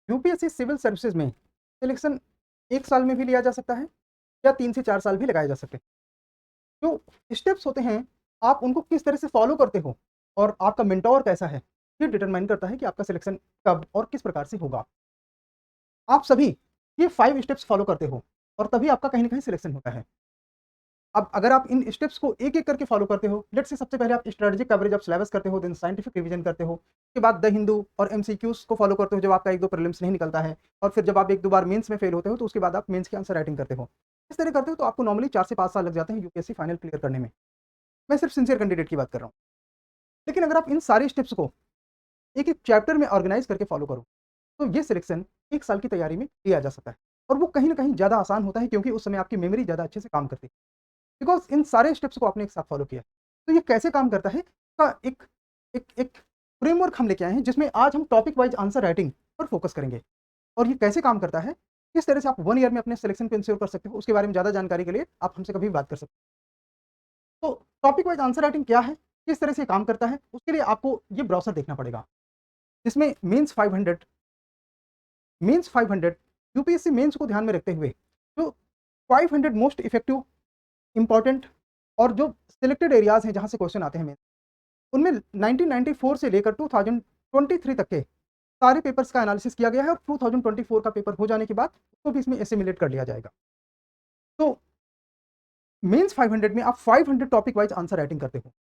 UPSC civil services में selection 1 साल में भी लिया जा सकता है या 3 से 4 साल भी लगाए जा सकते हैं। जो स्टेप्स होते हैं, आप उनको किस तरह से फॉलो करते हो और आपका मेंटोर कैसा है, ये डिटरमाइन करता है कि आपका सिलेक्शन कब और किस प्रकार से होगा। आप सभी ये 5 स्टेप्स फॉलो करते हो और तभी आपका कहीं न कहीं सिलेक्शन होता है। अब अगर आप इन स्टेप्स को एक-एक करके फॉलो करते हो, लेट्स से सबसे पहले आप स्ट्रैटेजिक कवरेज ऑफ सिलेबस करते हो, देन साइंटिफिक रिवीजन करते हो, उसके बाद द हिंदू और एमसीक्यूज़ को फॉलो करते हो जब आपका 1-2 प्रीलिम्स नहीं निकलता है और फिर जब आप 1-2 बार मेंस में फेल होते हो, तो उसके बाद आप मेंस की आंसर राइटिंग करते हो। इस तरह करते हो तो आपको नॉर्मली 4 से 5 साल लग जाते हैं यूपीएससी फाइनल क्लियर करने में। मैं सिर्फ सिंसियर कैंडिडेट की बात कर रहा हूँ। लेकिन अगर आप इन सारे स्टेप्स को एक-एक चैप्टर में ऑर्गेनाइज़ करके फॉलो करो, तो ये सिलेक्शन 1 साल की तैयारी में लिया जा सकता है और वो कहीं न कहीं ज़्यादा आसान होता है क्योंकि उस समय आपकी मेमोरी ज़्यादा अच्छे से काम करती है। बिकॉज़ इन सारे स्टेप्स को आपने एक साथ फॉलो किया है। तो ये कैसे काम करता है का एक एक एक फ्रेमवर्क हम लेके आए हैं जिसमें आज हम टॉपिक वाइज़ आंसर राइटिंग पर फोकस करेंगे। और ये कैसे काम करता है, किस तरह से आप 1 ईयर में अपने सिलेक्शन को इंश्योर कर सकते हो, उसके बारे में ज़्यादा जानकारी के लिए आप हमसे कभी भी बात कर सकते हो। तो टॉपिक वाइज़ आंसर राइटिंग क्या है, किस तरह से काम करता है, उसके लिए आपको ये ब्राउज़र देखना पड़ेगा। इसमें मेंस 500 यूपीएससी मेंस को ध्यान में रखते हुए जो 500 मोस्ट इफेक्टिव इम्पोर्टेंट और जो सिलेक्टेड एरियाज़ हैं जहाँ से क्वेश्चन आते हैं मेंस, उनमें 1994 से लेकर 2023 तक के सारे पेपर्स का एनालिसिस किया गया है और 2024 का पेपर हो जाने के बाद उसको भी इसमें एसिमिलेट कर लिया जाएगा। तो मेंस 500 में आप 500 टॉपिक वाइज़ आंसर राइटिंग करते हो।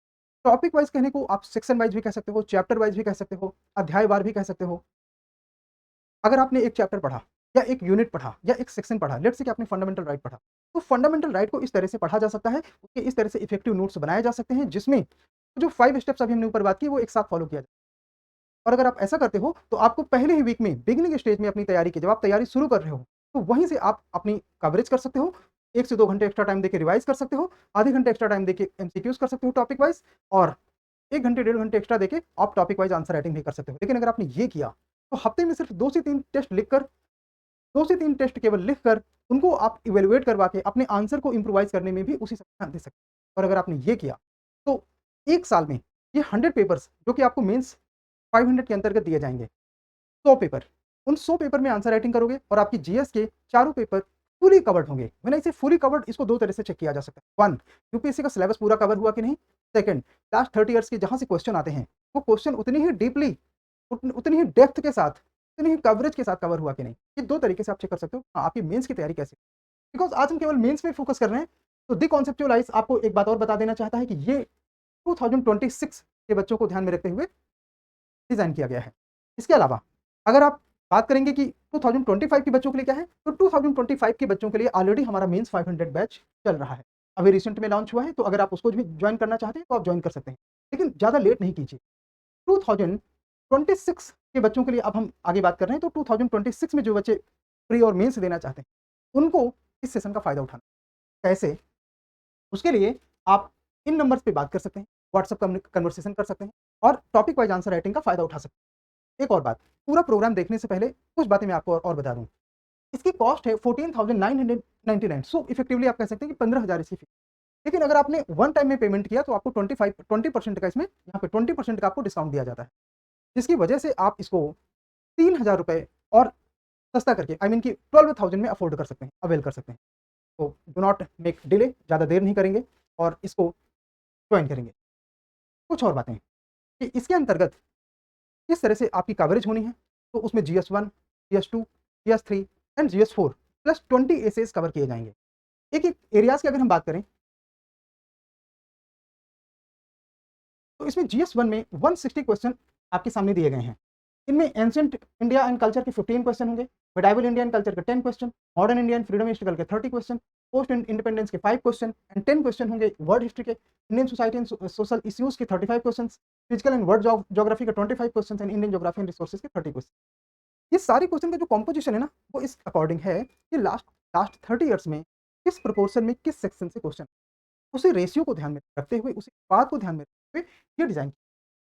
टॉपिक वाइज़ कहने को आप सेक्शन वाइज़ भी कह सकते हो, चैप्टर वाइज़ भी कह सकते हो, अध्यायवार भी कह सकते हो। अगर आपने एक चैप्टर पढ़ा या एक यूनिट पढ़ा या एक सेक्शन पढ़ा, लेट्स से कि आपने फंडामेंटल राइट पढ़ा, तो फंडामेंटल राइट को इस तरह से पढ़ा जा सकता है, उसके इस तरह से इफेक्टिव नोट्स बनाए जा सकते हैं जिसमें जो 5 स्टेप्स अभी हमने ऊपर बात की वो एक साथ फॉलो किया जाए। और अगर आप ऐसा करते हो तो आपको पहले ही वीक में बिगिनिंग स्टेज में अपनी तैयारी की जब आप तैयारी शुरू कर रहे हो, तो वहीं से आप अपनी कवरेज कर सकते हो। 1 से 2 घंटे एक्स्ट्रा टाइम देके रिवाइज़ कर सकते हो, आधे घंटे एक्स्ट्रा टाइम देके एमसीक्यूज़ कर सकते हो टॉपिक वाइज़ और 1 घंटे, डेढ़ घंटे एक्स्ट्रा देके आप टॉपिक वाइज़ आंसर राइटिंग भी कर सकते हो। लेकिन अगर आपने ये किया, तो हफ्ते में सिर्फ 2 से 3 टेस्ट लिखकर 2 से 3 टेस्ट केवल लिखकर उनको आप इवैल्यूएट करवा के अपने आंसर को इम्प्रोवाइज़ करने में भी उसी समय ध्यान दे सकते हैं। और अगर आपने ये किया, तो 1 साल में ये 100 पेपर्स जो कि आपको मेंस 500 के अंतर्गत दिए जाएँगे, 100 पेपर, उन 100 पेपर में आंसर राइटिंग करोगे और आपकी जीएस के चारों पेपर फुली कवर्ड होंगे। व्हेन आई से फुली कवर्ड इसको 2 तरह से चेक किया जा सकता है। 1 यूपीएससी का सिलेबस पूरा कवर हुआ कि नहीं? सेकंड लास्ट 30 इयर्स के जहाँ से क्वेश्चन आते हैं, वो क्वेश्चन उतनी ही डीपली उतनी ही डेप्थ के साथ, उतनी ही कवरेज के साथ कवर हुआ कि नहीं? ये 2 तरीके से आप चेक कर सकते हो हाँ, आपकी मेंस की तैयारी कैसी है। बिकॉज़ आज हम केवल मेंस पे फोकस कर रहे हैं, तो द कॉन्सेप्चुअलाइज़ आपको एक बात और बता देना चाहता है कि ये 2026 के बच्चों को ध्यान में रखते हुए डिज़ाइन किया गया है। इसके अलावा अगर आप बात करेंगे कि 2025 के बच्चों के लिए क्या है, तो 2025 के बच्चों के लिए ऑलरेडी हमारा मेंस 500 बैच चल रहा है। अभी रिसेंट में लॉन्च हुआ है, तो अगर आप उसको भी जॉइन करना चाहते हैं, तो आप जॉइन कर सकते हैं। लेकिन ज़्यादा लेट नहीं कीजिए। 2026 के बच्चों के लिए अब हम आगे बात कर रहे हैं, तो 2026 में जो बच्चे प्री और मेंस देना चाहते हैं, उनको इस सेशन का फ़ायदा उठाना है। कैसे? उसके लिए आप इन नंबर्स पे बात कर सकते हैं, व्हाट्सएप कन्वर्सेशन कर सकते हैं और टॉपिक वाइज़ आंसर राइटिंग का फ़ायदा उठा सकते हैं। एक और बात, पूरा प्रोग्राम देखने से पहले कुछ बातें मैं आपको और बता दूँ। इसकी कॉस्ट है 14,999 सो इफेक्टिवली आप कह सकते हैं कि 15,000 इसकी फीस। लेकिन अगर आपने वन टाइम में पेमेंट किया तो आपको 20% का इसमें यहाँ पे 20% का आपको डिस्काउंट दिया जाता है। जिसकी वजह से आप इसको ₹3000 और सस्ता करके आई मीन कि 12,000 में अफ़ोर्ड कर सकते हैं, अवेल कर सकते हैं। तो डू नॉट मेक डिले, ज़्यादा देर नहीं करेंगे और इसको जॉइन करेंगे। कुछ और बातें कि इसके अंतर्गत किस तरह से आपकी कवरेज होनी है, तो उसमें GS 1, GS 2, GS 3 and GS 4 plus 20 essays cover किए जाएँगे। एक-एक एरियाज़ की अगर हम बात करें, तो इसमें जीएस 1 में 160 क्वेश्चन आपके सामने दिए गए हैं। इनमें एंशिएंट इंडिया एंड कल्चर के 15 क्वेश्चन होंगे, मिडाइवल इंडियन कल्चर के 10 question, modern Indian freedom historical के 30 क्वेश्चन, पोस्ट इंडिपेंडेंस के 5 क्वेश्चन एंड 10 क्वेश्चन होंगे वर्ल्ड हिस्ट्री के, Indian society and social issues के 35 questions, physical and world geography के 25 question and Indian geography and resources के 30 question. ये सारे क्वेश्चन का जो कंपोजिशन है ना, वो इस अकॉर्डिंग है कि लास्ट लास्ट 30 इयर्स में किस प्रोपोर्शन में किस सेक्शन से क्वेश्चन, उसी रेशियो को ध्यान में रखते हुए, उसी बात को ध्यान में रखते हुए ये डिज़ाइन।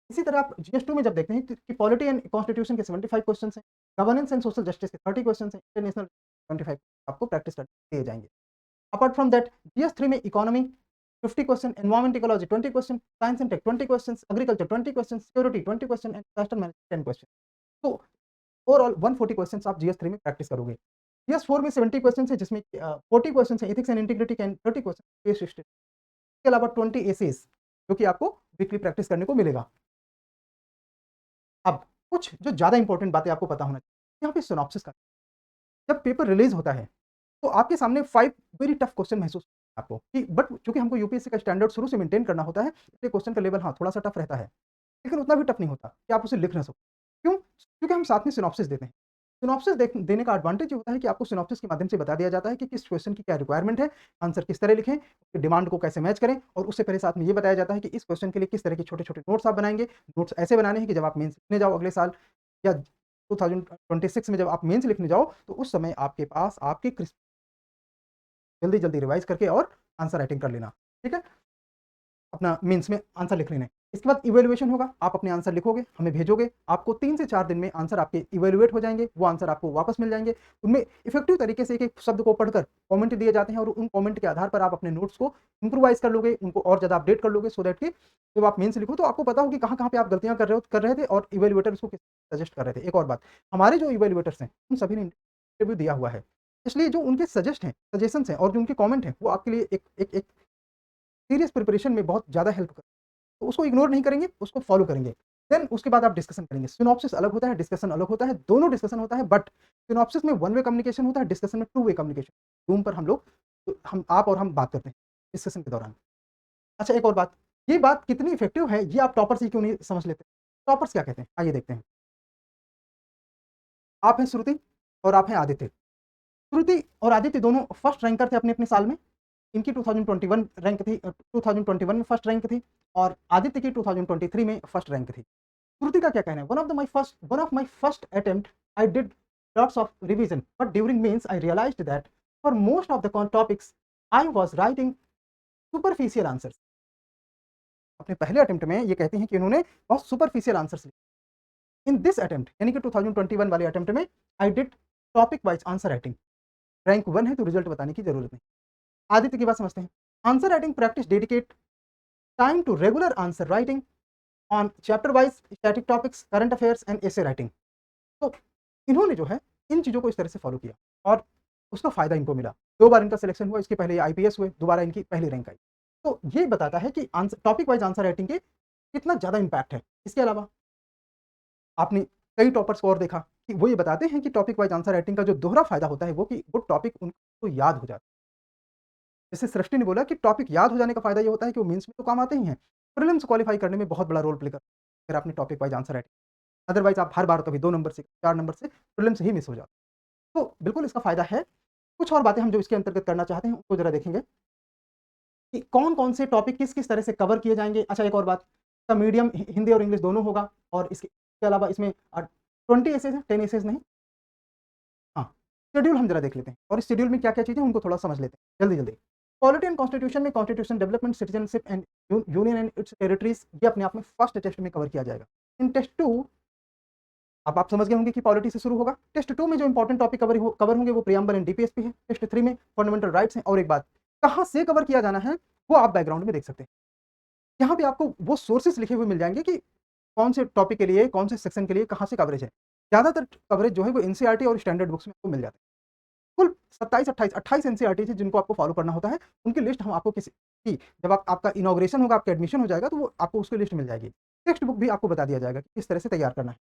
इसी तरह आप जीएस 2 में जब देखते हैं कि पॉलिटी एंड कॉन्स्टिट्यूशन के 75 क्वेश्चंस हैं, गवर्नेंस एंड सोशल जस्टिस के 30 क्वेश्चंस हैं, इंटरनेशनल 25 आपको प्रैक्टिस करने दिए जाएँगे। अपार्ट फ्रॉम दैट जीएस 3 में economy 50 question, environment ecology 20 question, science and tech 20 questions, agriculture 20 question, security 20 question and disaster management 10 question. तो ओवरऑल 140 क्वेश्चंस आप जीएस 3 में प्रैक्टिस करोगे। जीएस 4 में 70 क्वेश्चंस है, जिसमें 40 क्वेश्चंस है एथिक्स एंड इंटीग्रिटी के, एंड 30 क्वेश्चन केस स्टडी, इसके अलावा 20 एसेस जो कि आपको वीकली प्रैक्टिस करने को मिलेगा। अब कुछ जो ज़्यादा इंपॉर्टेंट बातें आपको पता होना चाहिए, यहाँ पे सिनॉप्सिस का जब पेपर रिलीज़ होता है, तो आपके सामने 5 वेरी टफ क्वेश्चन महसूस होंगे आपको कि बट चूँकि हमको यूपीएससी का स्टैंडर्ड शुरू से मेंटेन करना होता है, इसलिए क्वेश्चन का लेवल हाँ, थोड़ा-सा टफ रहता है। लेकिन उतना भी टफ नहीं होता कि आप उसे लिख ना सको। क्यों? क्योंकि हम साथ में सिनॉप्सिस देते हैं। सिनॉप्सिस देने का एडवांटेज ये होता है कि आपको सिनॉप्सिस के माध्यम से बता दिया जाता है कि किस क्वेश्चन की क्या रिक्वायरमेंट है, आंसर किस तरह लिखें, उसकी डिमांड को कैसे मैच करें, और उससे पहले साथ में ये बताया जाता है कि इस क्वेश्चन के लिए किस तरह के छोटे-छोटे नोट्स आप बनाएँगे। नोट्स ऐसे बनाने हैं कि जब आप मेंस लिखने जाओ अगले साल या 2026 में जब आप मेंस लिखने जाओ, तो उस समय आपके पास आपके क्रिस्प जल्दी-जल्दी रिवाइज़ करके और आंसर राइटिंग कर लेना। ठीक है? अपना मेंस में आंसर लिख लेना है। इसके बाद इवैल्यूएशन होगा, आप अपने आंसर लिखोगे, हमें भेजोगे, आपको 3 से 4 दिन में आंसर आपके इवैल्यूएट हो जाएँगे, वो आंसर आपको वापस मिल जाएँगे। उनमें इफेक्टिव तरीके से एक-एक शब्द को पढ़कर कमेंट दिए जाते हैं, और उन कमेंट के आधार पर आप अपने नोट्स को इम्प्रोवाइज़ कर लोगे, उनको और ज़्यादा अपडेट कर लोगे, सो दैट कि जब आप मेंस लिखो तो आपको पता हो कि कहाँ-कहाँ पे आप गलतियाँ कर रहे थे, और इवैल्यूएटर उसको किस सजेस्ट कर रहे थे। एक और बात, हमारे जो इवैल्यूएटर्स हैं, उन सभी ने इंटरव्यू दिया हुआ है। इसलिए जो उनके सजेशंस हैं और जो उनके कमेंट हैं, वो आपके लिए एक सीरियस प्रिपरेशन में बहुत ज़्यादा हेल्प कर, तो उसको इग्नोर नहीं करेंगे, उसको फॉलो करेंगे। देन उसके बाद आप डिस्कशन करेंगे। सिनॉप्सिस अलग होता है, डिस्कशन अलग होता है, दोनों डिस्कशन होता है, बट सिनॉप्सिस में वन वे कम्युनिकेशन होता है, डिस्कशन में टू वे कम्युनिकेशन। ज़ूम पर हम लोग हम आप और हम बात करते हैं डिस्कशन के दौरान। अच्छा, एक और बात, ये बात कितनी इफेक्टिव है, ये आप टॉपर्स ही क्यों नहीं समझ लेते? टॉपर्स क्या कहते हैं? आइए देखते हैं। आप हैं श्रुति और आप हैं आदित्य। श्रुति और आदित्य दोनों फर्स्ट रैंकर थे अपने-अपने साल में। इनकी 2021 रैंक थी, 2021 में फर्स्ट रैंक थी, और आदित्य की 2023 में फर्स्ट रैंक थी। श्रुति का क्या कहना है? One of my first attempt, I did lots of revision, but during mains I realized that for most of the topics I was writing superficial answers. अपने पहले अटेम्प्ट में ये कहती हैं कि इन्होंने बहुत सुपरफिशियल आंसर्स लिखे। इन दिस अटेम्प्ट यानी कि 2021 वाले अटेम्प्ट में I did topic wise answer writing. Rank 1 है तो रिजल्ट बताने की जरूरत नहीं। आदित्य की बात समझते हैं। Answer writing practice dedicate time to regular answer writing on chapter wise static topics, current affairs and essay writing. तो इन्होंने जो है इन चीज़ों को इस तरह से फॉलो किया, और उसका फ़ायदा इनको मिला। 2 बार इनका सिलेक्शन हुआ, इसके पहले ये आईपीएस हुए, दोबारा इनकी पहली रैंक आई। तो ये बताता है कि answer topic wise answer writing के कितना ज़्यादा इम्पैक्ट है। इसके अलावा आपने कई टॉपर्स को और देखा कि वो ये बताते हैं कि टॉपिक वाइज आंसर राइटिंग का जो दोहरा फ़ायदा होता है वो कि वो टॉपिक उनको याद हो जाता है। जैसे सृष्टि ने बोला कि टॉपिक याद हो जाने का फ़ायदा ये होता है कि वो मेंस में तो काम आते ही हैं, प्रीलिम्स क्वालीफाई करने में बहुत बड़ा रोल प्ले करते हैं, अगर आपने topic wise answer writing. Otherwise आप हर बार कभी 2 नंबर से, 4 नंबर से प्रीलिम्स ही मिस हो जाते हैं। तो बिल्कुल इसका फ़ायदा है। कुछ और बातें हम जो इसके अंतर्गत करना चाहते हैं, उसको ज़रा देखेंगे कि कौन-कौन से टॉपिक किस-किस तरह से कवर किए जाएँगे। अच्छा, एक और बात, इसका मीडियम हिंदी और इंग्लिश दोनों होगा, और इसके अलावा इसमें 20 एसेज़ हैं, 10 एसेज़ नहीं। हाँ, शेड्यूल हम ज़रा देख लेते हैं, और इस शेड्यूल में क्या-क्या चीज़ें हैं उनको थोड़ा समझ लेते हैं, जल्दी-जल्दी। पॉलिटी एंड कॉन्स्टिट्यूशन में constitution development, citizenship and union and it's territories, ये अपने आप में फर्स्ट टेस्ट में कवर किया जाएगा। इन टेस्ट 2, अब आप समझ गए होंगे कि पॉलिटी से शुरू होगा। टेस्ट 2 में जो इंपॉर्टेंट टॉपिक कवर होंगे वो प्रियम्बल एंड डीपीएसपी है। टेस्ट 3 में फंडामेंटल राइट्स हैं, और एक बात, कहाँ से कवर किया जाना है वो आप बैकग्राउंड में देख सकते हैं। यहाँ पे आपको वो सोर्सेज़ लिखे हुए मिल जाएँगे कि कौन से टॉपिक के लिए, कौन से सेक्शन के लिए कहाँ से कवरेज है। ज़्यादातर कवरेज जो है वो एनसीईआरटी और स्टैंडर्ड बुक्स में आपको मिल जाता है। कुल 27-28 एनसीईआरटी है जिनको आपको फॉलो करना होता है। उनकी लिस्ट हम आपको जब आपका इनॉग्रेशन होगा, आपका एडमिशन हो जाएगा, तो वो आपको उसकी लिस्ट मिल जाएगी। टेक्स्ट बुक भी आपको बता दिया जाएगा कि किस तरह से तैयार करना है।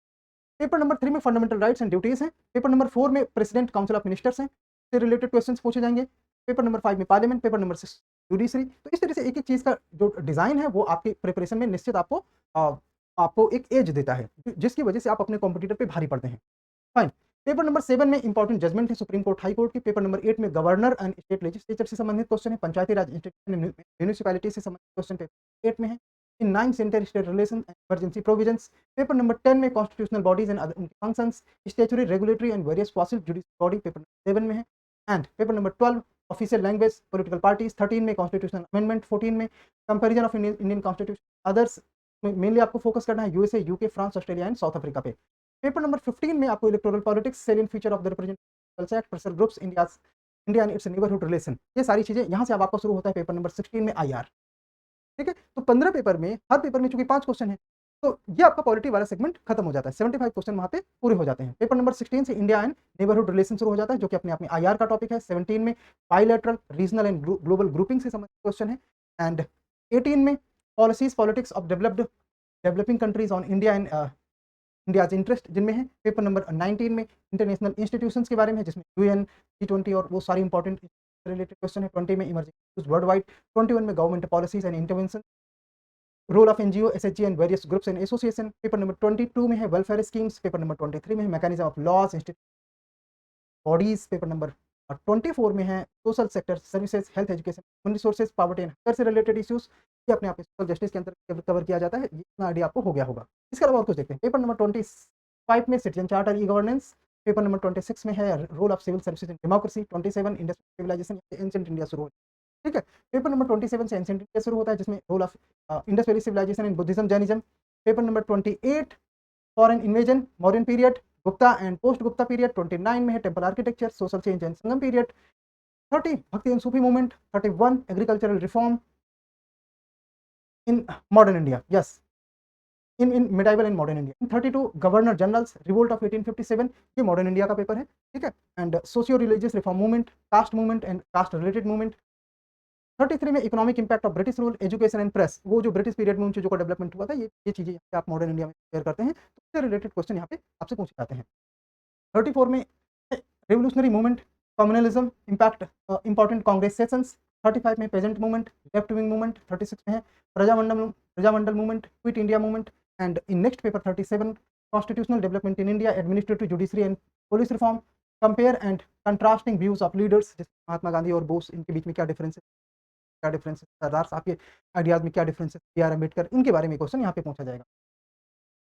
पेपर नंबर 3 में फंडामेंटल राइट्स एंड ड्यूटीज़ हैं। पेपर नंबर 4 में प्रेसिडेंट काउंसिल ऑफ मिनिस्टर्स हैं, से रिलेटेड क्वेश्चंस पूछे जाएँगे। पेपर नंबर 5 में पार्लियामेंट, पेपर नंबर 6 जुडिशरी। तो इस तरह से एक-एक चीज़ का जो डिज़ाइन है वो आपकी प्रिपरेशन में निश्चित आपको एक एज देता है, जिसकी वजह से आप अपने कॉम्पिटिटर पे भारी पड़ते हैं। फाइन। पेपर नंबर 7 में इंपॉर्टेंट जजमेंट है सुप्रीम कोर्ट, हाई कोर्ट की। पेपर नंबर 8 में गवर्नर एंड स्टेट लेजिस्लेचर से संबंधित क्वेश्चन है, पंचायती राज इंस्टीट्यूशन म्युनिसिपैलिटी से संबंधित क्वेश्चन पेपर 8 में है। इन 9 centre state relation and emergency provisions. Paper number 10 में constitutional bodies and other functions, statutory, regulatory and various fossil judicial body, paper number 7 में है। And paper number 12 official language, political parties. 13 में constitutional amendment. 14 में comparison of Indian constitution others, mainly आपको focus करना है USA, UK, France, Australia and south Africa पे। Paper number 15 में आपको electoral politics, salient feature of the representative act, pressure groups, India and it's neighbourhood relation, ये सारी चीजें यहाँ से अब आपका शुरू होता है पेपर नंबर 16 में आईआर। ठीक है, तो 15 पेपर में, हर पेपर में चूंकि 5 क्वेश्चन है, तो ये आपका पॉलिटी वाला सेगमेंट खत्म हो जाता है, 75 क्वेश्चन वहाँ पे पूरे हो जाते हैं। पेपर नंबर 16 से इंडिया एंड नेबरहुड रिलेशन शुरू हो जाता है, जो कि अपने आप में आईआर का टॉपिक है। 17 में bilateral, regional and global grouping से संबंधित क्वेश्चन है। एंड 18 में policies politics of developing countries on India and India's interest जिनमें है। पेपर नंबर 19 में इंटरनेशनल इंस्टीट्यूशंस के बारे में, जिसमें यूएन, G20 और वो सारी इंपॉर्टेंट रिलेटेड क्वेश्चन है। 20 में इमर्जिंग वर्ल्ड वाइड। 21 में government policies and intervention, role of NGO, SHG and various groups and association. Paper number 22 में है वेलफेयर स्कीम्स। पेपर नंबर 23 में है mechanism of laws, bodies. Paper number 24 में है social sector services, health, education, human resources, poverty and से related issues. ये अपने आप में सोशल जस्टिस के अंतर्गत कवर किया जाता है। ये इतना आइडिया आपको हो गया होगा। इसके अलावा और कुछ देखते हैं। पेपर नंबर 25 में citizen charter, e governance. Paper number 26 में है role of civil services in democracy. 27 Indus civilisation, ancient India शुरू होता है। ठीक है, पेपर नंबर 27 से एंशिएंट इंडिया शुरू होता है, जिसमें role of Indus valley civilisation in Buddhism, Jainism. Paper number 28 foreign invasion, modern period, Gupta and post Gupta period. 29 में है temple architecture, social change and Sangam period. 30 bhakti and Sufi movement. 31 agricultural reform in modern India, yes, in medieval and modern India. 32 governor generals, revolt of 1857, ये modern India का paper है। ठीक है, and socio religious reform movement, caste movement and caste related movement. 33 में economic impact of British rule, education and press, वो जो British period में उन चीज़ों का डेवलपमेंट हुआ था, ये चीज़ें यहाँ पे आप मॉडर्न इंडिया में शेयर करते हैं, तो उससे रिलेटेड क्वेश्चन यहाँ पे आपसे पूछे जाते हैं। 34 में revolutionary movement, communalism, impact, important Congress sessions. 35 में peasant movement, left wing movement. 36 में है Prajamandal movement, quit India movement. And in next paper 37 constitutional development in India, administrative, judiciary and police reform, compare and contrasting views of leaders, Mahatma Gandhi और बोस, इनके बीच में क्या differences, सरदार साहब के ideas में क्या डिफरेंसेस, B.R. अम्बेडकर, इनके बारे में क्वेश्चन यहाँ पे पूछा जाएगा।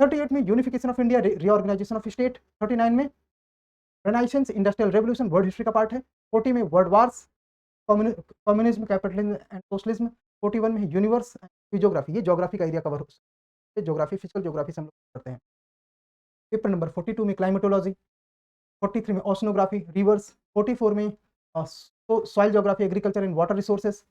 38 में unification of India, reorganisation of state. 39 में renaissance, industrial revolution, world history का पार्ट है। 40 में world wars, communism, capitalism and socialism. 41 में यूनिवर्स, फिजियोग्राफी, ये ज्योग्राफी का एरिया कवर हो, ज्योग्राफी, फिजिकल ज्योग्राफी से हम लोग करते हैं। पेपर नंबर 42 में क्लाइमेटोलॉजी। 43 में ओशनोग्राफी, रिवर्स। 44 में soil geography, agriculture and water resources.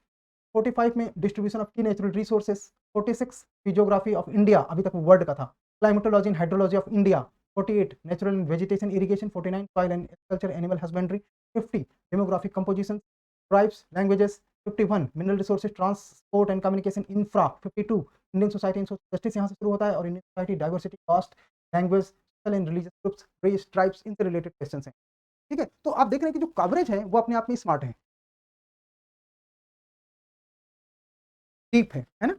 45 में डिस्ट्रीब्यूशन ऑफ की natural resources. 46 physiography of India, अभी तक वर्ल्ड का था, climatology and hydrology of India. 48 natural and vegetation irrigation. 49 soil and agriculture animal husbandry. 50 demographic composition, tribes, languages. 51 mineral resources, transport and communication infra. 52 Indian society and social justice यहाँ से शुरू होता है, और Indian society, diversity, cast, language, social and religious groups, race, tribes, इनसे related question हैं। ठीक है, तो आप देख रहे हैं कि जो कवरेज है वो अपने आप में स्मार्ट है, डीप है ना।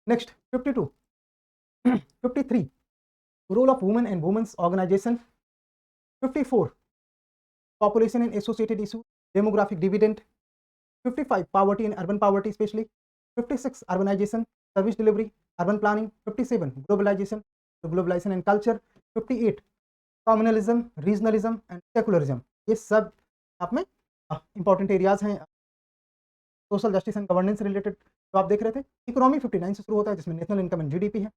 Next 52 53 role of women and women's organisation. 54 population and associated issue, demographic dividend. 55 poverty and urban poverty specially. 56 urbanisation, service delivery, urban planning. 57 globalisation and culture. 58 communalism, regionalism and secularism, ये सब आप में important areas हैं social justice and governance related. तो आप देख रहे थे इकोनॉमी 59 से शुरू होता है, जिसमें नेशनल इनकम एंड जीडीपी है।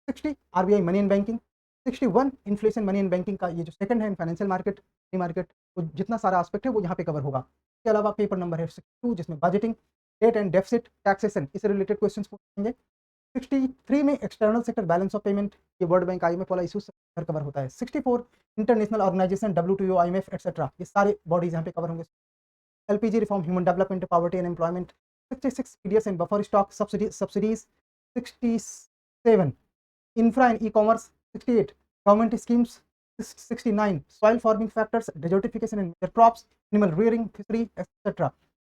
60 RBI money and banking. 61 inflation, money and banking का ये जो सेकंड है, फाइनेंशियल मार्केट, मनी मार्केट, तो जितना सारा एस्पेक्ट है वो यहाँ पे कवर होगा। इसके अलावा पेपर नंबर है 62, जिसमें budgeting, debt and deficit, taxation, इससे रिलेटेड क्वेश्चन पूछेंगे। 63 में external sector balance of payment, ये वर्ल्ड बैंक, IMF वाला इशू कवर होता है। 64 international organisation, WTO, IMF etcetera, ये सारे बॉडीज यहाँ पे कवर होंगे। LPG reform, human development, poverty and employment. 66 PDS and buffer stock subsidies. 67 infra and e commerce. 68 government schemes. 69 soil farming factors, desertification and major crops, animal rearing, fishery etcetera.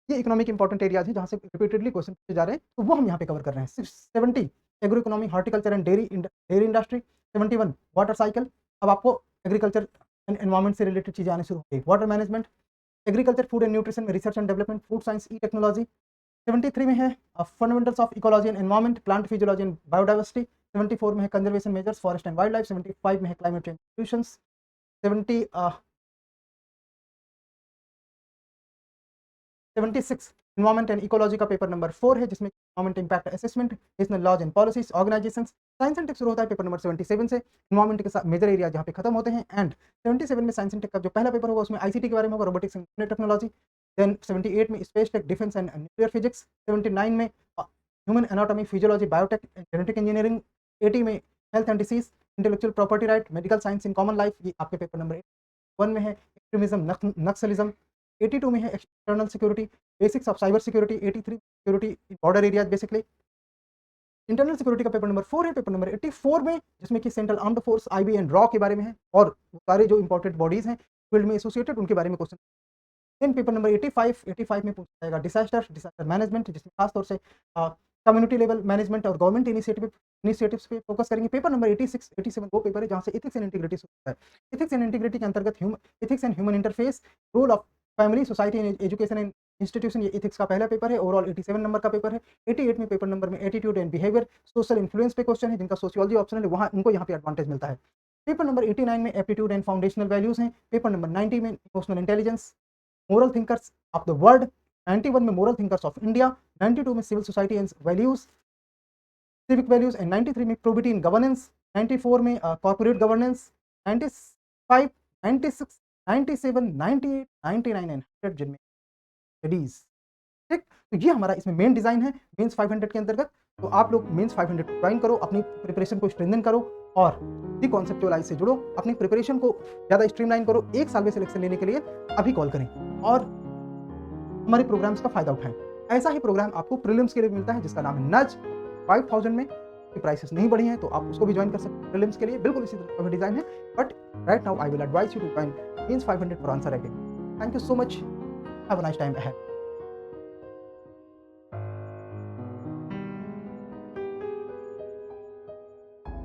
ये economic important areas है जहाँ से repeatedly question पूछे जा रहे हैं, तो वो हम यहाँ पे कवर कर रहे हैं। 70 agro economy, horticulture and dairy industry. 71 water cycle, अब आपको एग्रीकल्चर एंड एनवायरमेंट से रिलेटेड चीजें आने शुरू हो गई। Water management, agriculture, food and nutrition में research and development, food science, e technology. 73 में है fundamentals of ecology and environment, plant physiology and biodiversity. 74 में है conservation measures, forest and wild life. 75 में है climate change solutions. 76 environment and ecology का paper number 4 है, जिसमें environment impact assessment, national laws and policies, organisations. Science and tech शुरू होता है पेपर नंबर 77 से, इन्वायरमेंट के साथ मेजर एरिया जहाँ पे खत्म होते हैं। एंड 77 में साइंस एंड टेक का जो पहला पेपर होगा उसमें ICT के बारे में होगा, रोबोटिक्स एंड टेक्नोलॉजी। देन 78 में space tech, defence and nuclear physics. 79 में human anatomy, physiology, biotech, genetic engineering. 80 में health and disease, intellectual property right, medical science in common life, ये आपके पेपर नंबर 1 में है। एक्सट्रीमिज्म, नक्सलिज्म, 82 में है external security, basics of cyber security, 83 security border areas basically. Internal security का paper number 4 है। Paper number 84 में जिसमें कि central armed force, IB and raw के बारे में है और सारे जो इंपॉर्टेंट बॉडीज हैं फील्ड में एसोसिएटेड उनके बारे में क्वेश्चन। देन पेपर नंबर 85 में पूछा जाएगा डिजास्टर मैनेजमेंट, जिसमें खासतौर से कम्युनिटी लेवल मैनेजमेंट और गवर्नमेंट इनिशिएटिव्स पे फोकस करेंगे। पेपर नंबर 86, 87 वो पेपर है जहाँ से एथिक्स एंड इंटीग्रिटी होता है। एथिक्स एंड इंटीग्रिटी के अंतर्गत ethics and human interface, role of family, society and education and institution, ये एथिक्स का पहला पेपर है। ओवरऑल 87 नंबर का पेपर है। 88 में पेपर नंबर में attitude and behaviour, social influence पे क्वेश्चन है, जिनका सोशियोलॉजी ऑप्शनल है, वहाँ उनको यहाँ पे एडवांटेज मिलता है। पेपर नंबर 89 में एप्टीट्यूड एंड फाउंडेशनल वैल्यूज हैं। पेपर नंबर 90 में emotional intelligence, moral thinkers of the world, 91 में मोरल थिंकर्स ऑफ इंडिया, 92 में civil society and values, civic values and 93 में प्रोबिटी इन गवर्नेंस, 94 में कॉर्पोरेट गवर्नेंस, 95, 96, 97, 98, 99 एंड 100 जिनमें studies. ठीक, तो ये हमारा इसमें मेन डिजाइन है मेंस 500 के अंतर्गत। तो आप लोग मेंस 500 ज्वाइन करो, अपनी प्रिपरेशन को स्ट्रेंथन करो और दी कॉन्सेप्चुअलाइज से जुड़ो, अपनी प्रिपरेशन को ज़्यादा स्ट्रीमलाइन करो। 1 साल में सिलेक्शन लेने के लिए अभी कॉल करें और हमारे प्रोग्राम्स का फायदा उठाएं। ऐसा ही प्रोग्राम आपको प्रीलिम्स के लिए मिलता है जिसका नाम है नज 5000 में। प्राइसेस नहीं बढ़ी हैं तो आप उसको भी ज्वाइन कर सकते हैं प्रीलिम्स के लिए, बिल्कुल इसी तरह का डिजाइन है। But right now I will advise you to join mains 500 for answer again. Thank you so much, have a nice time ahead.